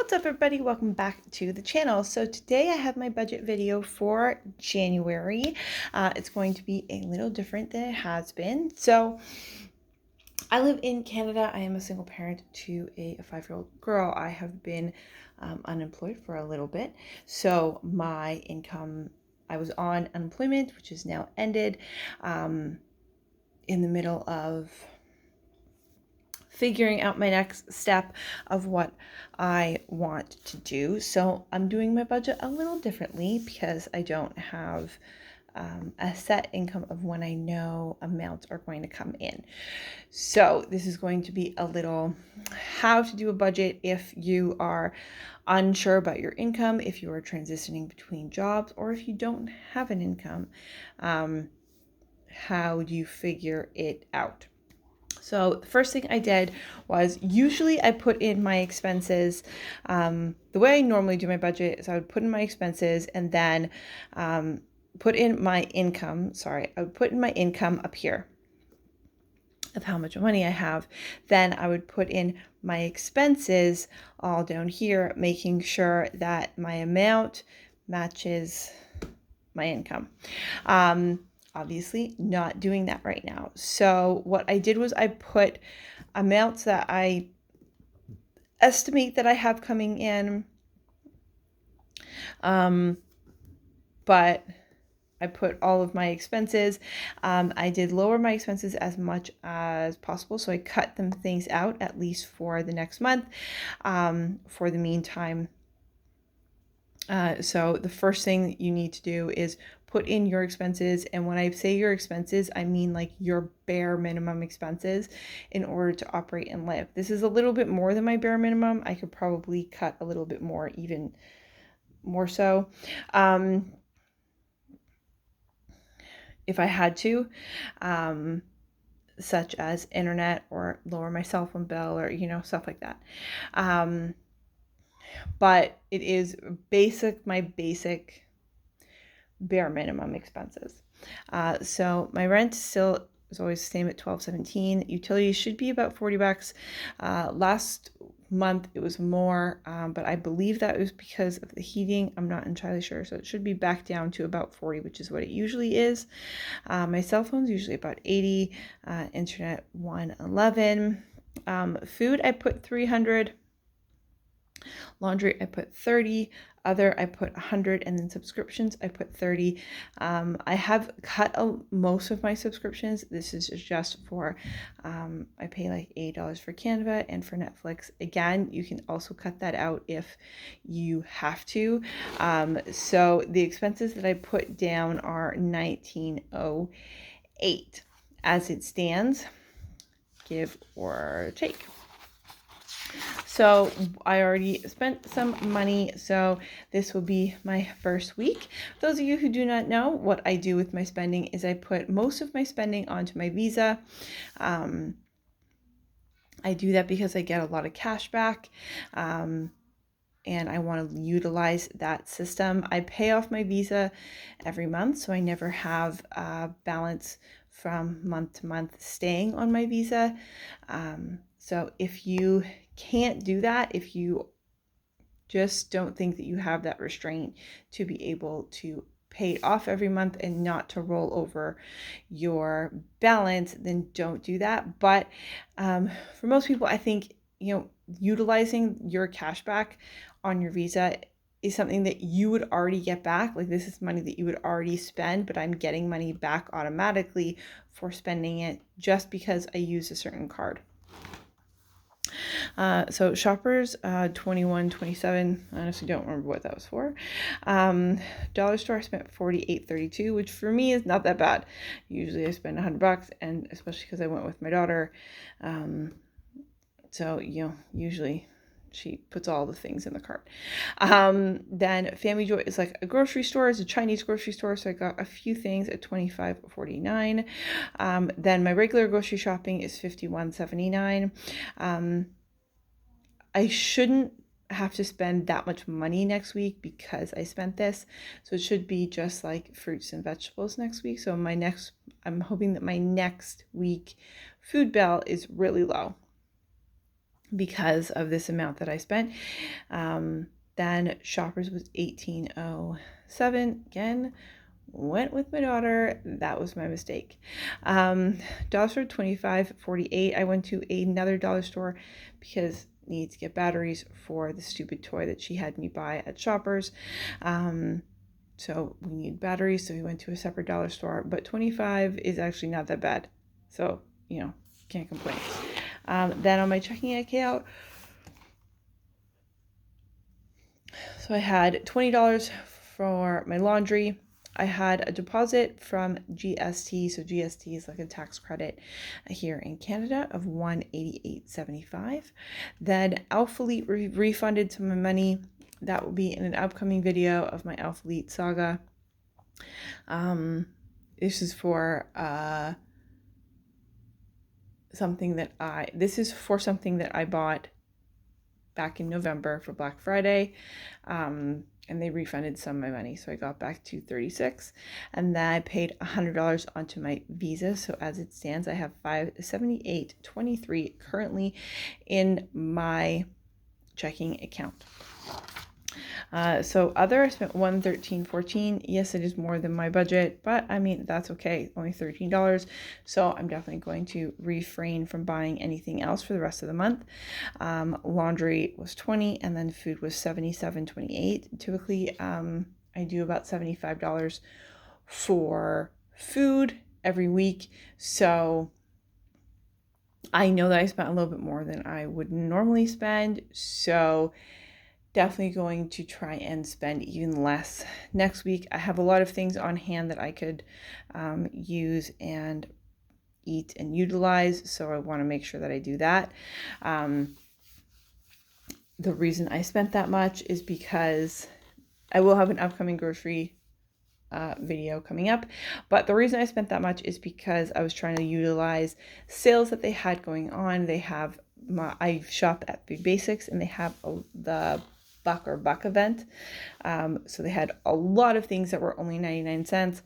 What's up everybody, welcome back to the channel. So today I have my budget video for January. It's going to be a little different than it has been. So I live in Canada. I am a single parent to a 5-year-old girl. I have been unemployed for a little bit. So my income, I was on unemployment, which is now ended, in the middle of figuring out my next step of what I want to do. So I'm doing my budget a little differently because I don't have a set income of when I know amounts are going to come in. So this is going to be a little how to do a budget if you are unsure about your income, if you are transitioning between jobs, or if you don't have an income. How do you figure it out? So the first thing I did was usually I put in my expenses. The way I normally do my budget is I would put in my expenses and then put in my income. I would put in my income up here of how much money I have. Then I would put in my expenses all down here, making sure that my amount matches my income. Obviously not doing that right now. So what I did was I put amounts that I estimate that I have coming in, but I put all of my expenses. I did lower my expenses as much as possible, so I cut them things out at least for the next month. For the meantime, so the first thing that you need to do is put in your expenses. And when I say your expenses, I mean like your bare minimum expenses in order to operate and live. This is a little bit more than my bare minimum. I could probably cut a little bit more, even more so, if I had to, such as internet or lower my cell phone bill or, stuff like that. But it is my basic bare minimum expenses. So my rent still is always the same at $12.17. Utilities should be about $40. Last month it was more, but I believe that was because of the heating. I'm not entirely sure, so it should be back down to about 40, which is what it usually is. My cell phone's usually about 80, internet 111. Food I put 300. Laundry I put 30, other I put 100, and then subscriptions I put 30. I have cut most of my subscriptions. This is just for, I pay like $8 for Canva and for Netflix. Again, you can also cut that out if you have to. So the expenses that I put down are $19.08 as it stands, give or take. So I already spent some money, so this will be my first week. Those of you who do not know, what I do with my spending is I put most of my spending onto my Visa. I do that because I get a lot of cash back, and I want to utilize that system. I pay off my Visa every month, so I never have a balance from month to month staying on my Visa. So if you can't do that, if you just don't think that you have that restraint to be able to pay it off every month and not to roll over your balance, then don't do that. But for most people, I think, utilizing your cash back on your Visa is something that you would already get back. Like, this is money that you would already spend, but I'm getting money back automatically for spending it just because I use a certain card. So Shoppers, 21.27. I honestly don't remember what that was for. Dollar Store, I spent $48.32, which for me is not that bad. Usually I spend $100, and especially because I went with my daughter. So usually she puts all the things in the cart. Then Family Joy is like a grocery store. It's a Chinese grocery store, so I got a few things at $25.49. Then my regular grocery shopping is $51.79. I shouldn't have to spend that much money next week because I spent this, so it should be just like fruits and vegetables next week. So I'm hoping that my next week food bill is really low. because of this amount that I spent. Then Shoppers was $18.07. Again, went with my daughter. That was my mistake. Dollar store $25.48. I went to another dollar store because I need to get batteries for the stupid toy that she had me buy at Shoppers. So we need batteries, so we went to a separate dollar store. But 25 is actually not that bad. So, can't complain. Then on my checking account, so I had $20 for my laundry. I had a deposit from GST. So GST is like a tax credit here in Canada of $188.75. Then Alphalete refunded some of my money. That will be in an upcoming video of my Alphalete saga. This is for something that I bought back in November for Black Friday, and they refunded some of my money, so I got back $236, and then I paid $100 onto my Visa. So as it stands, I have $578.23 currently in my checking account. So other, I spent $113.14. Yes, it is more than my budget, but I mean, that's okay. Only $13. So I'm definitely going to refrain from buying anything else for the rest of the month. Laundry was $20, and then food was $77.28. Typically, I do about $75 for food every week. So I know that I spent a little bit more than I would normally spend. So definitely going to try and spend even less next week. I have a lot of things on hand that I could use and eat and utilize, so I want to make sure that I do that. The reason I spent that much is because I will have an upcoming grocery video coming up, but the reason I spent that much is because I was trying to utilize sales that they had going on. I shop at Food Basics, and they have the buck event. So they had a lot of things that were only 99 cents.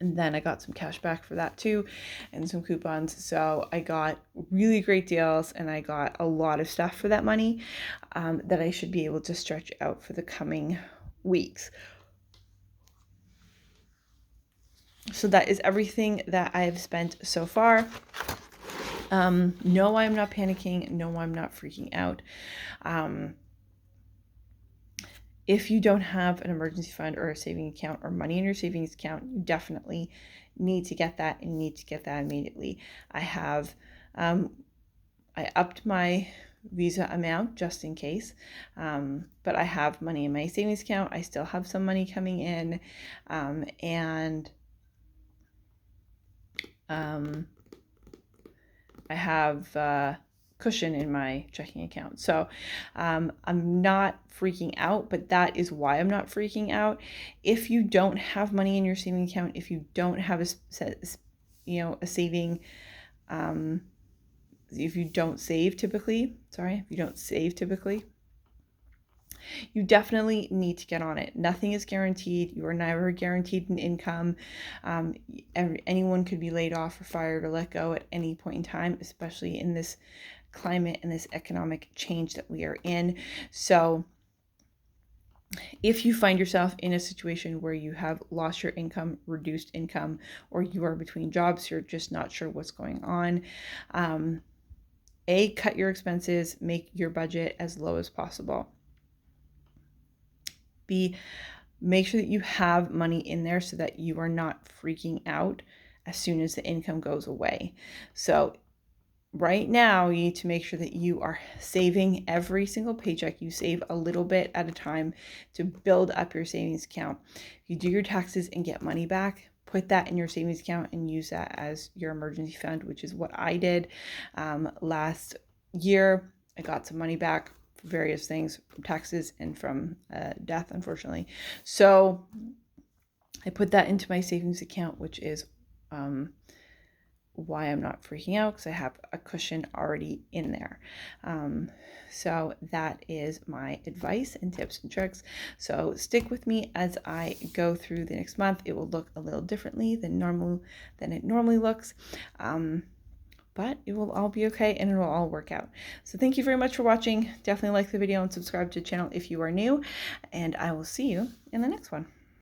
And then I got some cash back for that too, and some coupons. So I got really great deals, and I got a lot of stuff for that money that I should be able to stretch out for the coming weeks. So that is everything that I have spent so far. No, I'm not panicking. No, I'm not freaking out. If you don't have an emergency fund or a saving account or money in your savings account, you definitely need to get that, and need to get that immediately. I upped my Visa amount just in case, but I have money in my savings account. I still have some money coming in, and I have cushion in my checking account. So I'm not freaking out, but that is why I'm not freaking out. If you don't have money in your saving account, if you don't have a saving, if you don't save typically, you definitely need to get on it. Nothing is guaranteed. You are never guaranteed an income. Anyone could be laid off or fired or let go at any point in time, especially in this climate and this economic change that we are in. So if you find yourself in a situation where you have lost your income, reduced income, or you are between jobs, you're just not sure what's going on, cut your expenses, make your budget as low as possible. Make sure that you have money in there so that you are not freaking out as soon as the income goes away. So right now, you need to make sure that you are saving every single paycheck. You save a little bit at a time to build up your savings account. You do your taxes and get money back, put that in your savings account and use that as your emergency fund, which is what I did. Last year, I got some money back for various things, from taxes and from death, unfortunately. So I put that into my savings account, which is why I'm not freaking out, because I have a cushion already in there. So that is my advice and tips and tricks. So stick with me as I go through the next month. It will look a little differently than it normally looks. but it will all be okay and it will all work out. So thank you very much for watching. Definitely like the video and subscribe to the channel if you are new, and I will see you in the next one.